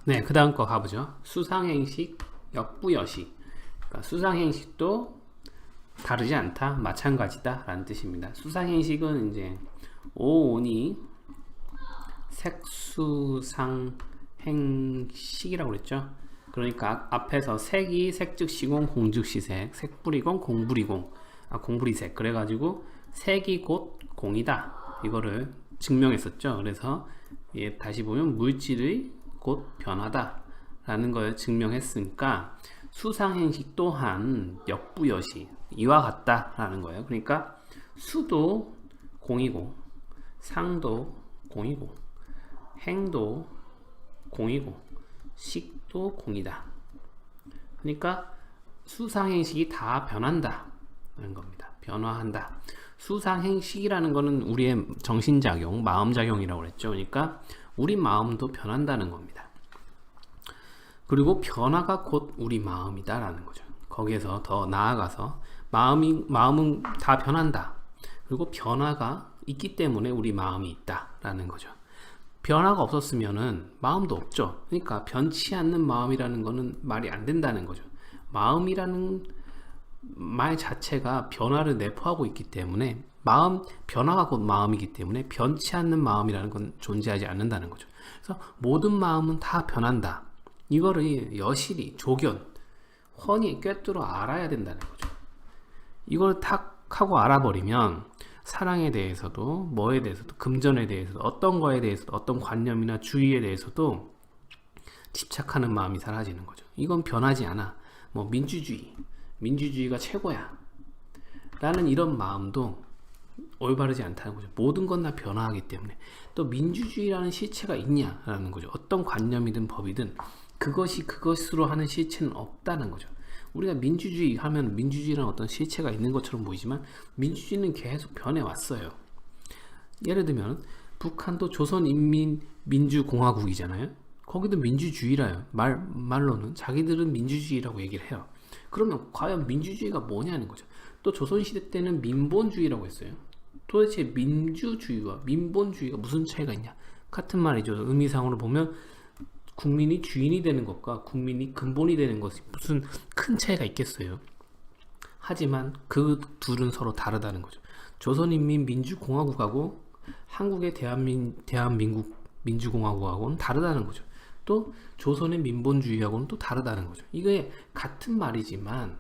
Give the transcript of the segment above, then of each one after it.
네, 그 다음 거 가보죠. 수상행식, 역부여식. 그러니까 수상행식도 다르지 않다, 마찬가지다 라는 뜻입니다. 수상행식은 이제 오온이 색수상행식이라고 그랬죠. 그러니까 앞에서 색이 색즉시공 공즉시색, 색불이공 공불이공, 공불이색. 그래가지고 색이 곧 공이다, 이거를 증명했었죠. 그래서 다시 보면 물질의 곧 변화다 라는 걸 증명했으니까 수상행식 또한 역부여식, 이와 같다 라는 거예요. 그러니까 수도 공이고, 상도 공이고, 행도 공이고, 식도 공이다. 그러니까 수상행식이 다 변한다 라는 겁니다. 변화한다. 수상행식이라는 거는 우리의 정신작용, 마음작용이라고 그랬죠. 그러니까 우리 마음도 변한다는 겁니다. 그리고 변화가 곧 우리 마음이다 라는 거죠. 거기에서 더 나아가서 마음은 다 변한다. 그리고 변화가 있기 때문에 우리 마음이 있다 라는 거죠. 변화가 없었으면은 마음도 없죠. 그러니까 변치 않는 마음이라는 거는 말이 안 된다는 거죠. 마음이라는 말 자체가 변화를 내포하고 있기 때문에 변화가 곧 마음이기 때문에 변치 않는 마음이라는 건 존재하지 않는다는 거죠. 그래서 모든 마음은 다 변한다. 이거를 여실히, 조견, 훤히 꿰뚫어 알아야 된다는 거죠. 이걸 탁 하고 알아버리면 사랑에 대해서도, 뭐에 대해서도, 금전에 대해서도, 어떤 거에 대해서도, 어떤 관념이나 주의에 대해서도 집착하는 마음이 사라지는 거죠. 이건 변하지 않아. 뭐 민주주의가 최고야 라는 이런 마음도 올바르지 않다는 거죠. 모든 건 다 변화하기 때문에. 또 민주주의라는 실체가 있냐라는 거죠. 어떤 관념이든 법이든 그것이 그것으로 하는 실체는 없다는 거죠. 우리가 민주주의 하면 민주주의라는 어떤 실체가 있는 것처럼 보이지만 민주주의는 계속 변해왔어요. 예를 들면 북한도 조선인민민주공화국이잖아요. 거기도 민주주의라요. 말로는 자기들은 민주주의라고 얘기를 해요. 그러면 과연 민주주의가 뭐냐는 거죠. 또 조선시대 때는 민본주의라고 했어요. 도대체 민주주의와 민본주의가 무슨 차이가 있냐? 같은 말이죠. 의미상으로 보면 국민이 주인이 되는 것과 국민이 근본이 되는 것이 무슨 큰 차이가 있겠어요. 하지만 그 둘은 서로 다르다는 거죠. 조선인민민주공화국하고 한국의 대한민국 민주공화국하고는 다르다는 거죠. 또 조선의 민본주의하고는 또 다르다는 거죠. 이게 같은 말이지만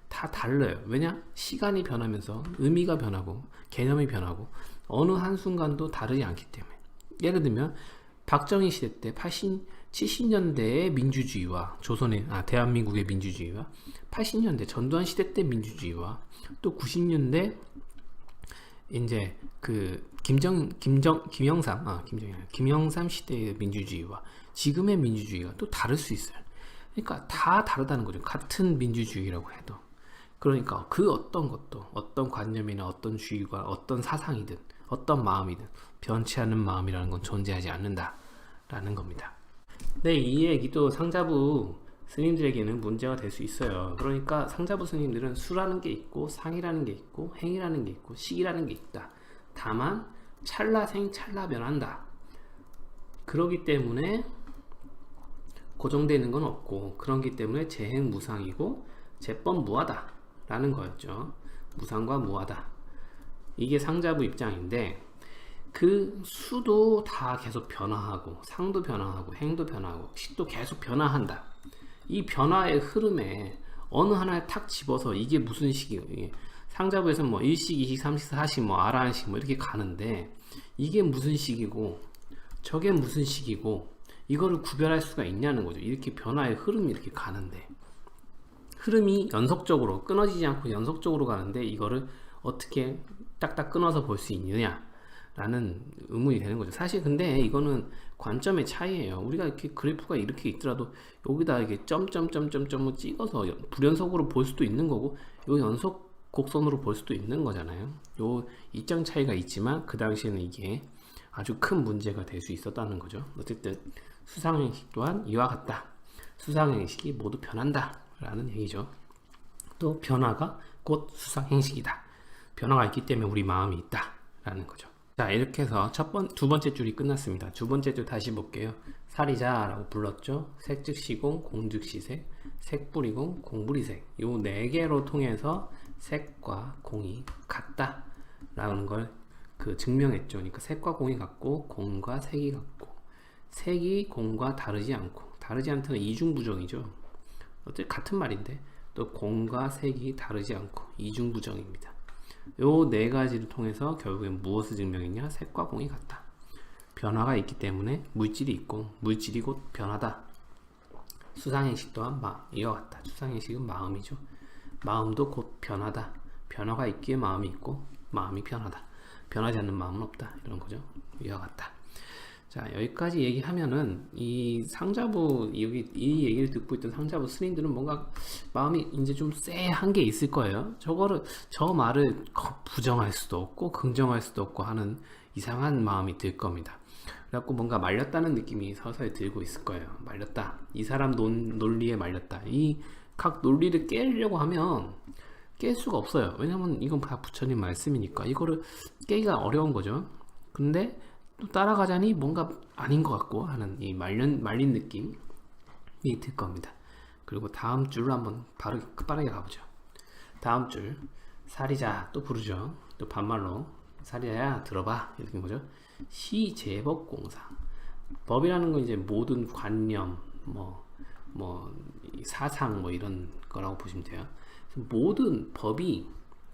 다 달라요. 왜냐? 시간이 변하면서 의미가 변하고 개념이 변하고 어느 한순간도 다르지 않기 때문에. 예를 들면 박정희 시대 때 70년대의 민주주의와 대한민국의 민주주의와 80년대 전두환 시대 때 민주주의와 또 90년대 이제 그 김영삼 시대의 민주주의와 지금의 민주주의가 또 다를 수 있어요. 그러니까 다 다르다는 거죠. 같은 민주주의라고 해도. 그러니까 그 어떤 것도, 어떤 관념이나 어떤 주의가, 어떤 사상이든 어떤 마음이든 변치 않는 마음이라는 건 존재하지 않는다라는 겁니다. 네, 이 얘기도 상자부 스님들에게는 문제가 될 수 있어요. 그러니까 상자부 스님들은 수라는 게 있고 상이라는 게 있고 행이라는 게 있고 식이라는 게 있다. 다만 찰나생 찰나변한다. 그러기 때문에 고정되는 건 없고, 그렇기 때문에 재행 무상이고 재법 무하다 라는 거였죠. 무상과 무하다. 이게 상자부 입장인데, 그 수도 다 계속 변화하고 상도 변화하고 행도 변화하고 식도 계속 변화한다. 이 변화의 흐름에 어느 하나에 탁 집어서 이게 무슨 식이에요. 상자부에서 뭐 1식, 2식, 3식, 4식, 뭐 아라한식 뭐 이렇게 가는데 이게 무슨 식이고 저게 무슨 식이고 이거를 구별할 수가 있냐는 거죠. 이렇게 변화의 흐름이 이렇게 가는데, 흐름이 연속적으로 끊어지지 않고 연속적으로 가는데 이거를 어떻게 딱딱 끊어서 볼 수 있느냐 라는 의문이 되는 거죠. 사실 근데 이거는 관점의 차이예요. 우리가 이렇게 그래프가 이렇게 있더라도 여기다 이게 점점점점점을 찍어서 불연속으로 볼 수도 있는 거고, 요 연속 곡선으로 볼 수도 있는 거잖아요. 요 입장 차이가 있지만 그 당시에는 이게 아주 큰 문제가 될 수 있었다는 거죠. 어쨌든 수상행식 또한 이와 같다. 수상행식이 모두 변한다 라는 얘기죠. 또 변화가 곧 수상행식이다. 변화가 있기 때문에 우리 마음이 있다 라는 거죠. 자, 이렇게 해서 두 번째 줄이 끝났습니다. 두 번째 줄 다시 볼게요. 살이자라고 불렀죠. 색즉시공, 공즉시색, 색뿌리공, 공부리색. 요 네 개로 통해서 색과 공이 같다 라는 걸 증명했죠. 그러니까 색과 공이 같고 공과 색이 같고 색이 공과 다르지 않고, 다르지 않다는 이중부정이죠. 어차피 같은 말인데 또 공과 색이 다르지 않고 이중부정입니다. 요 네 가지를 통해서 결국엔 무엇을 증명했냐? 색과 공이 같다. 변화가 있기 때문에 물질이 있고 물질이 곧 변하다. 수상행식 또한 이와 같다. 수상행식은 마음이죠. 마음도 곧 변하다. 변화가 있기에 마음이 있고 마음이 변하다. 변하지 않는 마음은 없다. 이런 거죠. 이와 같다. 자, 여기까지 얘기하면은 이 상자부, 여기 이 얘기를 듣고 있던 상자부 스님들은 뭔가 마음이 이제 좀 쎄한 게 있을 거예요. 저 말을 부정할 수도 없고 긍정할 수도 없고 하는 이상한 마음이 들 겁니다. 그래갖고 뭔가 말렸다는 느낌이 서서히 들고 있을 거예요. 말렸다. 이 사람 논리에 말렸다. 이 각 논리를 깨려고 하면 깰 수가 없어요. 왜냐면 이건 다 부처님 말씀이니까 이거를 깨기가 어려운 거죠. 근데 또 따라가자니 뭔가 아닌 것 같고 하는 이 말린 느낌이 들 겁니다. 그리고 다음 줄로 한번 빠르게 가보죠. 다음 줄, 살이자 또 부르죠. 또 반말로 살이자야 들어봐 이렇게 거죠. 시제법공사. 법이라는 건 이제 모든 관념, 사상 이런 거라고 보시면 돼요. 모든 법이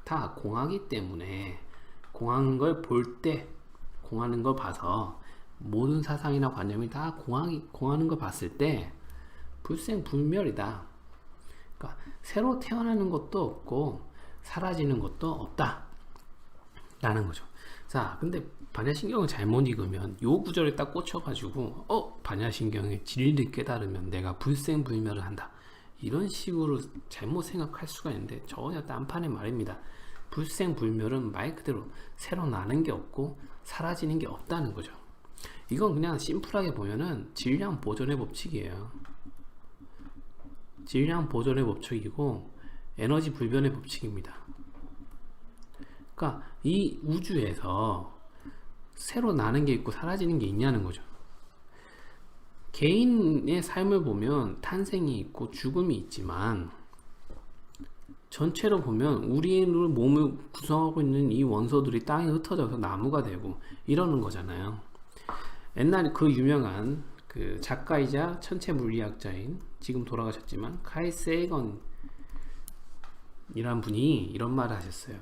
다 공하기 때문에 공한 걸 볼 때, 공하는 걸 봐서 모든 사상이나 관념이 다 공하는 걸 봤을 때 불생불멸이다. 그러니까 새로 태어나는 것도 없고 사라지는 것도 없다 라는 거죠. 자, 근데 반야신경을 잘못 읽으면 요 구절에 딱 꽂혀가지고 반야신경의 진리를 깨달으면 내가 불생불멸을 한다 이런 식으로 잘못 생각할 수가 있는데 전혀 딴판의 말입니다. 불생불멸은 말 그대로 새로 나는 게 없고 사라지는 게 없다는 거죠. 이건 그냥 심플하게 보면은 질량 보존의 법칙이에요. 질량 보존의 법칙이고 에너지 불변의 법칙입니다. 그러니까 이 우주에서 새로 나는 게 있고 사라지는 게 있냐는 거죠. 개인의 삶을 보면 탄생이 있고 죽음이 있지만 전체로 보면 우리의 몸을 구성하고 있는 이 원소들이 땅에 흩어져서 나무가 되고 이러는 거잖아요. 옛날에 그 유명한 그 작가이자 천체 물리학자인 지금 돌아가셨지만 칼 세이건이란 분이 이런 말을 하셨어요.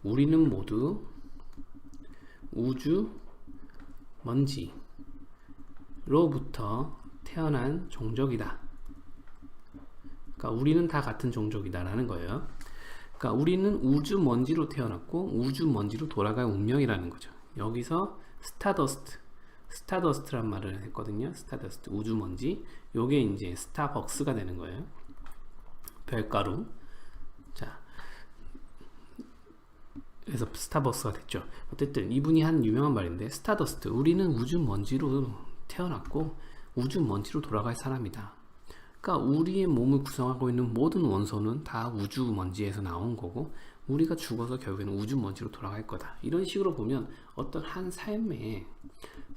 우리는 모두 우주 먼지로부터 태어난 종족이다. 그러니까 우리는 다 같은 종족이다 라는 거예요. 그러니까 우리는 우주 먼지로 태어났고 우주 먼지로 돌아갈 운명이라는 거죠. 여기서 스타더스트란 말을 했거든요. 스타더스트, 우주 먼지. 요게 이제 스타벅스가 되는 거예요. 별가루. 자, 그래서 스타벅스가 됐죠. 어쨌든 이분이 한 유명한 말인데, 스타더스트, 우리는 우주 먼지로 태어났고 우주 먼지로 돌아갈 사람이다. 그러니까 우리의 몸을 구성하고 있는 모든 원소는 다 우주 먼지에서 나온 거고 우리가 죽어서 결국에는 우주 먼지로 돌아갈 거다. 이런 식으로 보면 어떤 한 삶의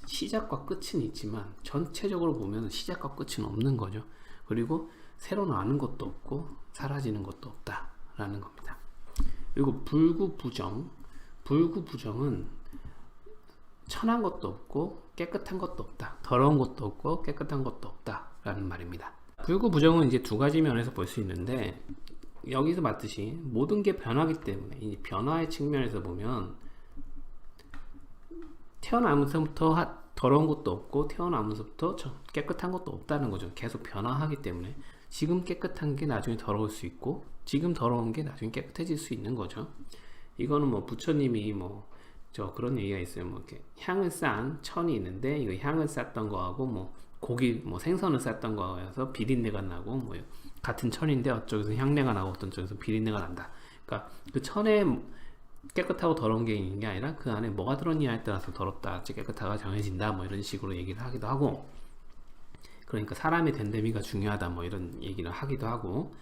시작과 끝은 있지만 전체적으로 보면 시작과 끝은 없는 거죠. 그리고 새로 나는 것도 없고 사라지는 것도 없다 라는 겁니다. 그리고 불구부정은 천한 것도 없고 깨끗한 것도 없다. 더러운 것도 없고 깨끗한 것도 없다 라는 말입니다. 불구부정은 이제 두 가지 면에서 볼 수 있는데, 여기서 봤듯이 모든 게 변하기 때문에 이 변화의 측면에서 보면 태어나면서부터 더러운 것도 없고 태어나면서부터 깨끗한 것도 없다는 거죠. 계속 변화하기 때문에 지금 깨끗한 게 나중에 더러울 수 있고 지금 더러운 게 나중에 깨끗해질 수 있는 거죠. 이거는 뭐 부처님이 그런 얘기가 있어요. 이렇게 향을 싼 천이 있는데 이거 향을 쌌던 거하고 고기 생선을 쌌던 거여서 비린내가 나고 같은 천인데 어쪽에서 향내가 나고 어떤 쪽에서 비린내가 난다. 그러니까 그 천에 깨끗하고 더러운 게 있는 게 아니라 그 안에 뭐가 들었냐에 따라서 더럽다, 깨끗하가 정해진다, 이런 식으로 얘기를 하기도 하고, 그러니까 사람의 됨됨이가 중요하다, 이런 얘기를 하기도 하고,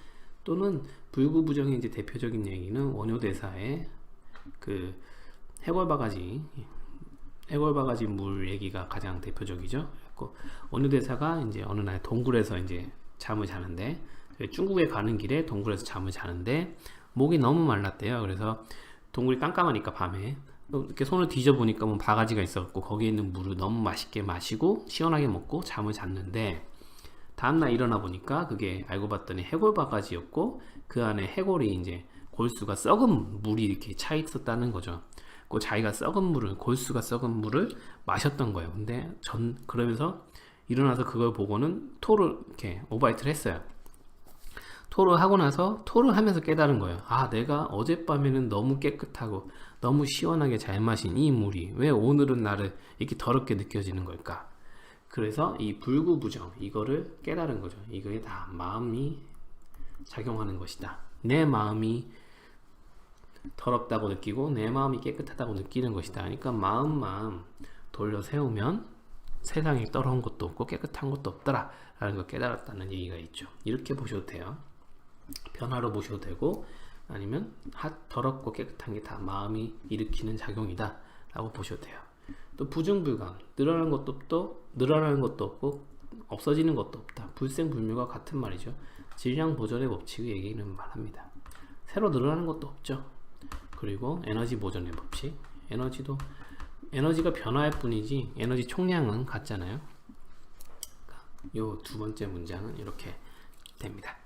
또는 불구부정의 이제 대표적인 얘기는 원효대사의 해골바가지 물 얘기가 가장 대표적이죠. 그 원효 대사가 이제 어느 날 동굴에서 이제 잠을 자는데, 중국에 가는 길에 동굴에서 잠을 자는데 목이 너무 말랐대요. 그래서 동굴이 깜깜하니까 밤에 이렇게 손을 뒤져보니까 뭐 바가지가 있었고, 거기에 있는 물을 너무 맛있게 마시고 시원하게 먹고 잠을 잤는데, 다음날 일어나 보니까 그게 알고 봤더니 해골 바가지였고, 그 안에 해골이 이제 골수가 썩은 물이 이렇게 차 있었다는 거죠. 그 자기가 썩은 물을, 골수가 썩은 물을 마셨던 거예요. 근데 그러면서 일어나서 그걸 보고는 토를 이렇게 오바이트를 했어요. 토를 하고 나서 토를 하면서 깨달은 거예요. 아, 내가 어젯밤에는 너무 깨끗하고 너무 시원하게 잘 마신 이 물이 왜 오늘은 나를 이렇게 더럽게 느껴지는 걸까? 그래서 이 불구부정, 이거를 깨달은 거죠. 이거에 다 마음이 작용하는 것이다. 내 마음이 더럽다고 느끼고 내 마음이 깨끗하다고 느끼는 것이다. 그러니까 마음만 돌려 세우면 세상에 더러운 것도 없고 깨끗한 것도 없더라 라는 걸 깨달았다는 얘기가 있죠. 이렇게 보셔도 돼요. 변화로 보셔도 되고, 아니면 더럽고 깨끗한 게 다 마음이 일으키는 작용이다 라고 보셔도 돼요. 또 부중불감, 늘어나는 것도 없고 없어지는 것도 없다. 불생불묘가 같은 말이죠. 질량 보존의 법칙을 얘기는 말합니다. 새로 늘어나는 것도 없죠. 그리고 에너지 보존의 법칙, 에너지가 변화할 뿐이지 에너지 총량은 같잖아요. 요 두 번째 문장은 이렇게 됩니다.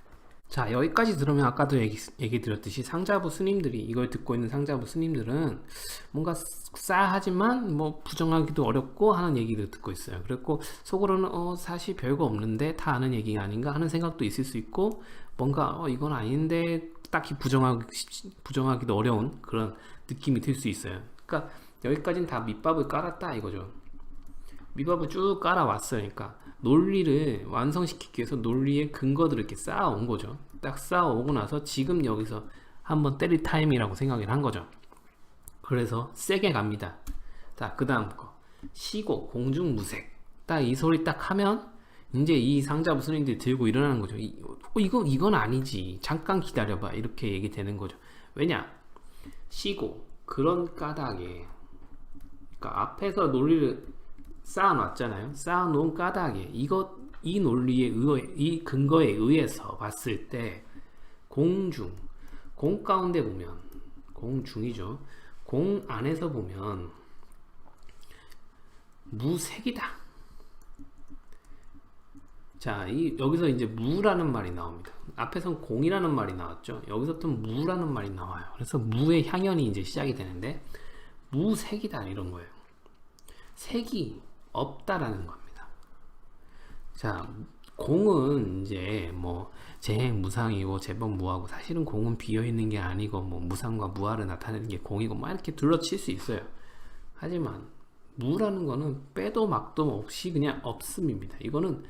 자, 여기까지 들으면 아까도 얘기 드렸듯이 상자부 스님들이, 이걸 듣고 있는 상자부 스님들은 뭔가 싸하지만 뭐 부정하기도 어렵고 하는 얘기를 듣고 있어요. 그랬고 속으로는 사실 별거 없는데 다 아는 얘기가 아닌가 하는 생각도 있을 수 있고, 뭔가 이건 아닌데 딱히 부정하기도 어려운 그런 느낌이 들 수 있어요. 그러니까 여기까지는 다 밑밥을 깔았다 이거죠. 밑밥을 쭉 깔아왔어요. 그러니까 논리를 완성시키기 위해서 논리의 근거들을 이렇게 쌓아온 거죠. 딱 쌓아오고 나서 지금 여기서 한번 때릴 타임이라고 생각을 한 거죠. 그래서 세게 갑니다. 자, 그 다음 거 시고 공중무색, 딱 이 소리 딱 하면 이제 이 상자부 스님들이 들고 일어나는 거죠. 이건 아니지, 잠깐 기다려봐, 이렇게 얘기 되는 거죠. 왜냐, 시고, 그런 까닭에, 그러니까 앞에서 논리를 쌓아놨잖아요. 쌓아놓은 까닭에 이 논리에 이 근거에 의해서 봤을 때 공 가운데 보면 공중이죠. 공 안에서 보면 무색이다. 자, 여기서 이제 무라는 말이 나옵니다. 앞에선 공이라는 말이 나왔죠. 여기서부터 무라는 말이 나와요. 그래서 무의 향연이 이제 시작이 되는데, 무색이다 이런 거예요. 색이 없다라는 겁니다. 자, 공은 이제 뭐 재행무상이고 재범무하고, 사실은 공은 비어있는 게 아니고 뭐 무상과 무아를 나타내는 게 공이고 막 이렇게 둘러칠 수 있어요. 하지만 무라는 거는 빼도 막도 없이 그냥 없음입니다. 이거는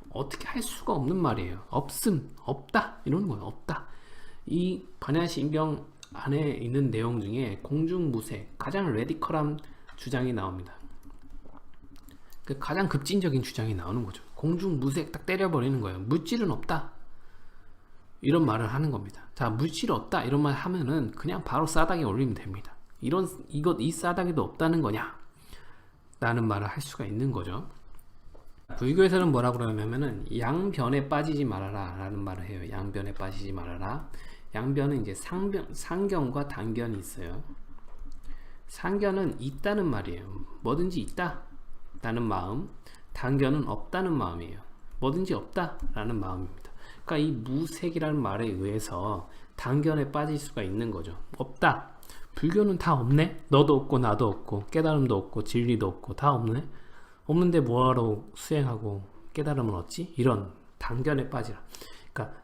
어떻게 할 수가 없는 말이에요. 없음, 없다 이러는 거예요. 없다. 이 반야신경 안에 있는 내용 중에 공중무색, 가장 레디컬한 주장이 나옵니다. 가장 급진적인 주장이 나오는 거죠. 공중무색 딱 때려버리는 거예요. 물질은 없다 이런 말을 하는 겁니다. 자, 물질 없다 이런 말 하면은 그냥 바로 싸닥에 올리면 됩니다. 이 싸닥에도 없다는 거냐 라는 말을 할 수가 있는 거죠. 불교에서는 뭐라고 그러냐면은 양변에 빠지지 말아라 라는 말을 해요. 양변에 빠지지 말아라. 양변은 이제 상견과 단견이 있어요. 상견은 있다는 말이에요. 뭐든지 있다 라는 마음, 단견은 없다는 마음이에요. 뭐든지 없다 라는 마음입니다. 그러니까 이 무색이라는 말에 의해서 단견에 빠질 수가 있는 거죠. 없다. 불교는 다 없네. 너도 없고 나도 없고 깨달음도 없고 진리도 없고 다 없네. 없는데 뭐하러 수행하고 깨달음은 얻지? 이런 단견에 빠지라. 그러니까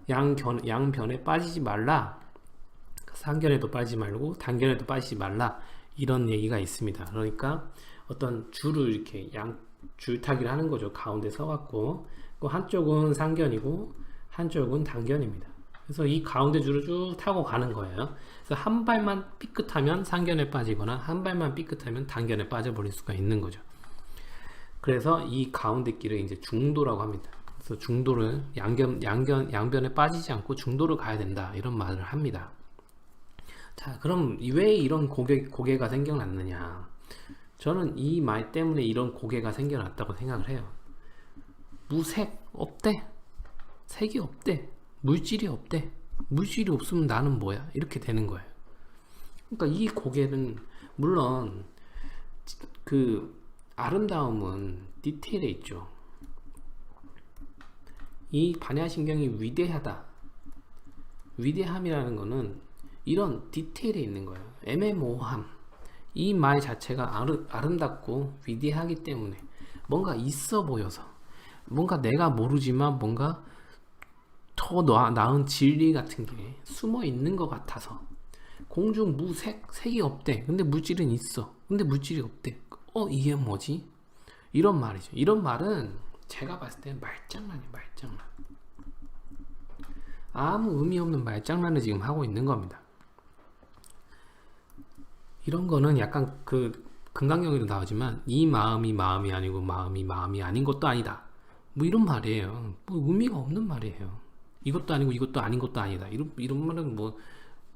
양변에 빠지지 말라. 상견에도 빠지지 말고 단견에도 빠지지 말라. 이런 얘기가 있습니다. 그러니까 어떤 줄을 이렇게 줄타기를 하는 거죠. 가운데 서갖고 한쪽은 상견이고 한쪽은 단견입니다. 그래서 이 가운데 줄을 쭉 타고 가는 거예요. 그래서 한 발만 삐끗하면 상견에 빠지거나 한 발만 삐끗하면 단견에 빠져버릴 수가 있는 거죠. 그래서 이 가운데 길을 이제 중도라고 합니다. 그래서 중도를 양변에 빠지지 않고 중도를 가야 된다 이런 말을 합니다. 자, 그럼 왜 이런 고개가 생겨났느냐? 저는 이 말 때문에 이런 고개가 생겨났다고 생각을 해요. 무색 없대. 색이 없대. 물질이 없대. 물질이 없으면 나는 뭐야? 이렇게 되는 거예요. 그러니까 이 고개는 물론 그 아름다움은 디테일에 있죠. 이 반야신경이 위대하다. 위대함이라는 거는 이런 디테일에 있는 거예요. 애매모호함. 이 말 자체가 아름답고 위대하기 때문에 뭔가 있어 보여서, 뭔가 내가 모르지만 뭔가 더 나은 진리 같은 게 숨어 있는 것 같아서. 공중무색, 색이 없대. 근데 물질은 있어. 근데 물질이 없대. 이게 뭐지? 이런 말이죠. 이런 말은 제가 봤을 때는 말장난이에요. 말장난. 아무 의미 없는 말장난을 지금 하고 있는 겁니다. 이런 거는 약간 그 금강경에도 나오지만 이 마음이 마음이 아니고 마음이 마음이 아닌 것도 아니다. 뭐 이런 말이에요. 뭐 의미가 없는 말이에요. 이것도 아니고 이것도 아닌 것도 아니다. 이런 말은 뭐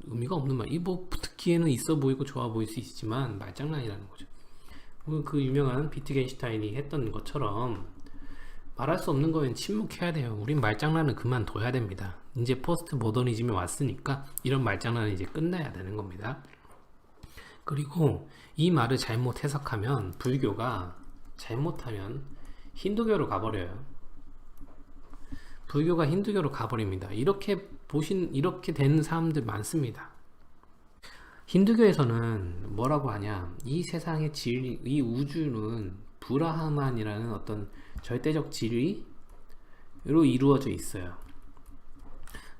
의미가 없는 말. 이 뭐 듣기에는 있어 보이고 좋아 보일 수 있지만 말장난이라는 거죠. 그 유명한 비트겐슈타인이 했던 것처럼 말할 수 없는 거면 침묵해야 돼요. 우린 말장난은 그만둬야 됩니다. 이제 포스트 모더니즘에 왔으니까 이런 말장난은 이제 끝나야 되는 겁니다. 그리고 이 말을 잘못 해석하면, 불교가 잘못하면 힌두교로 가버려요. 불교가 힌두교로 가버립니다. 이렇게 된 사람들 많습니다. 힌두교에서는 뭐라고 하냐, 이 세상의 진리, 이 우주는 브라흐만이라는 어떤 절대적 진리로 이루어져 있어요.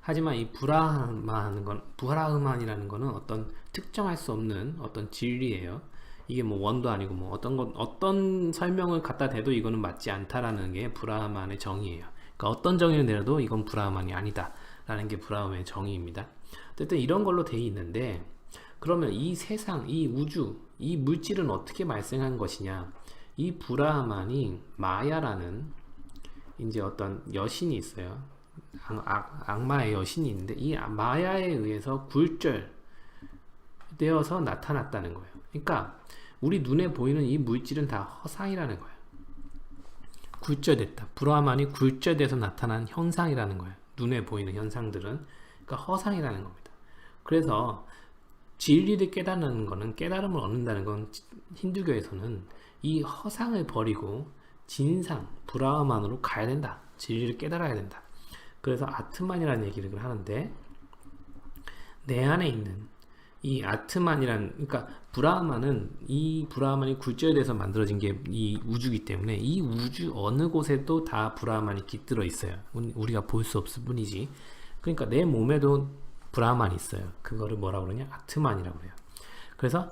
하지만 이 브라흐만이라는 거는 어떤 특정할 수 없는 어떤 진리예요. 이게 뭐 원도 아니고 뭐 어떤 설명을 갖다 대도 이거는 맞지 않다라는 게 브라흐만의 정의예요. 그러니까 어떤 정의를 내려도 이건 브라흐만이 아니다 라는 게 브라흐만의 정의입니다. 어쨌든 이런 걸로 돼 있는데, 그러면 이 세상, 이 우주, 이 물질은 어떻게 발생한 것이냐? 이 브라흐만이 마야라는 이제 어떤 여신이 있어요. 악마의 여신이 있는데, 이 마야에 의해서 굴절되어서 나타났다는 거예요. 그러니까 우리 눈에 보이는 이 물질은 다 허상이라는 거예요. 굴절됐다. 브라흐만이 굴절돼서 나타난 현상이라는 거예요. 눈에 보이는 현상들은 그러니까 허상이라는 겁니다. 그래서 진리를 깨닫는 거는, 깨달음을 얻는다는 건 힌두교에서는 이 허상을 버리고 진상, 브라흐만으로 가야 된다. 진리를 깨달아야 된다. 그래서 아트만이라는 얘기를 하는데, 내 안에 있는 이 아트만이란, 그러니까 이 브라흐만이 굴절돼서 만들어진 게 이 우주이기 때문에 이 우주 어느 곳에도 다 브라흐만이 깃들어 있어요. 우리가 볼 수 없을 뿐이지. 그러니까 내 몸에도 브라흐만이 있어요. 그거를 뭐라고 그러냐? 아트만이라고 해요. 그래서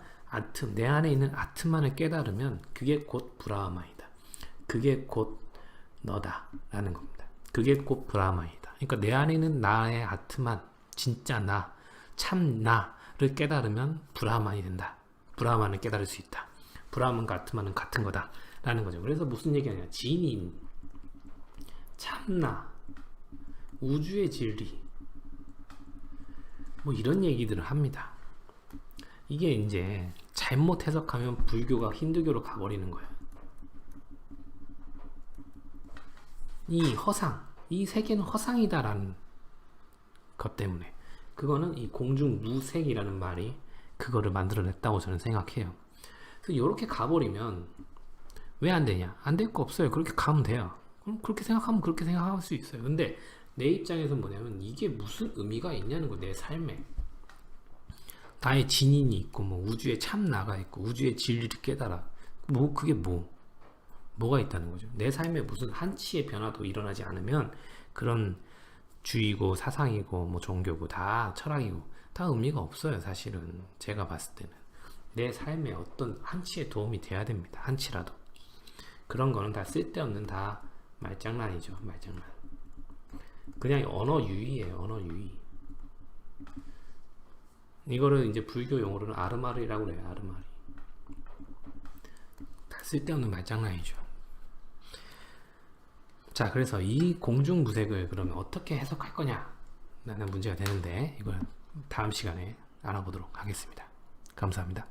내 안에 있는 아트만을 깨달으면 그게 곧 브라흐만이다. 그게 곧 너다 라는 겁니다. 그게 곧 브라흐만이다. 그러니까 내 안에 있는 나의 아트만, 진짜 나, 참 나를 깨달으면 브라흐만이 된다. 브라흐만을 깨달을 수 있다. 브라흐만과 아트만은 같은 거다 라는 거죠. 그래서 무슨 얘기하냐, 진인, 참나, 우주의 진리, 뭐 이런 얘기들을 합니다. 이게 이제 잘못 해석하면 불교가 힌두교로 가버리는 거예요. 이 허상, 이 세계는 허상이다라는 것 때문에, 그거는 이 공중무색이라는 말이 그거를 만들어냈다고 저는 생각해요. 그래서 이렇게 가버리면 왜 안 되냐? 안 될 거 없어요. 그렇게 가면 돼요. 그럼 그렇게 생각하면 그렇게 생각할 수 있어요. 근데 내 입장에서 뭐냐면, 이게 무슨 의미가 있냐는 거. 내 삶에 나의 진인이 있고, 뭐 우주에 참나가 있고, 우주의 진리를 깨달아. 뭐 그게 뭐가 있다는 거죠. 내 삶에 무슨 한치의 변화도 일어나지 않으면 그런 주의고 사상이고 뭐 종교고 다 철학이고 다 의미가 없어요. 사실은 제가 봤을 때는 내 삶에 어떤 한치의 도움이 돼야 됩니다. 한치라도. 그런 거는 다 쓸데없는, 다 말장난이죠. 말장난. 그냥 언어 유희예요. 언어 유희. 이거를 이제 불교 용어로는 아르마리라고 그래요. 아르마리. 다 쓸데없는 말장난이죠. 자, 그래서 이 공중무색을 그러면 어떻게 해석할 거냐 라는 문제가 되는데, 이걸 다음 시간에 알아보도록 하겠습니다. 감사합니다.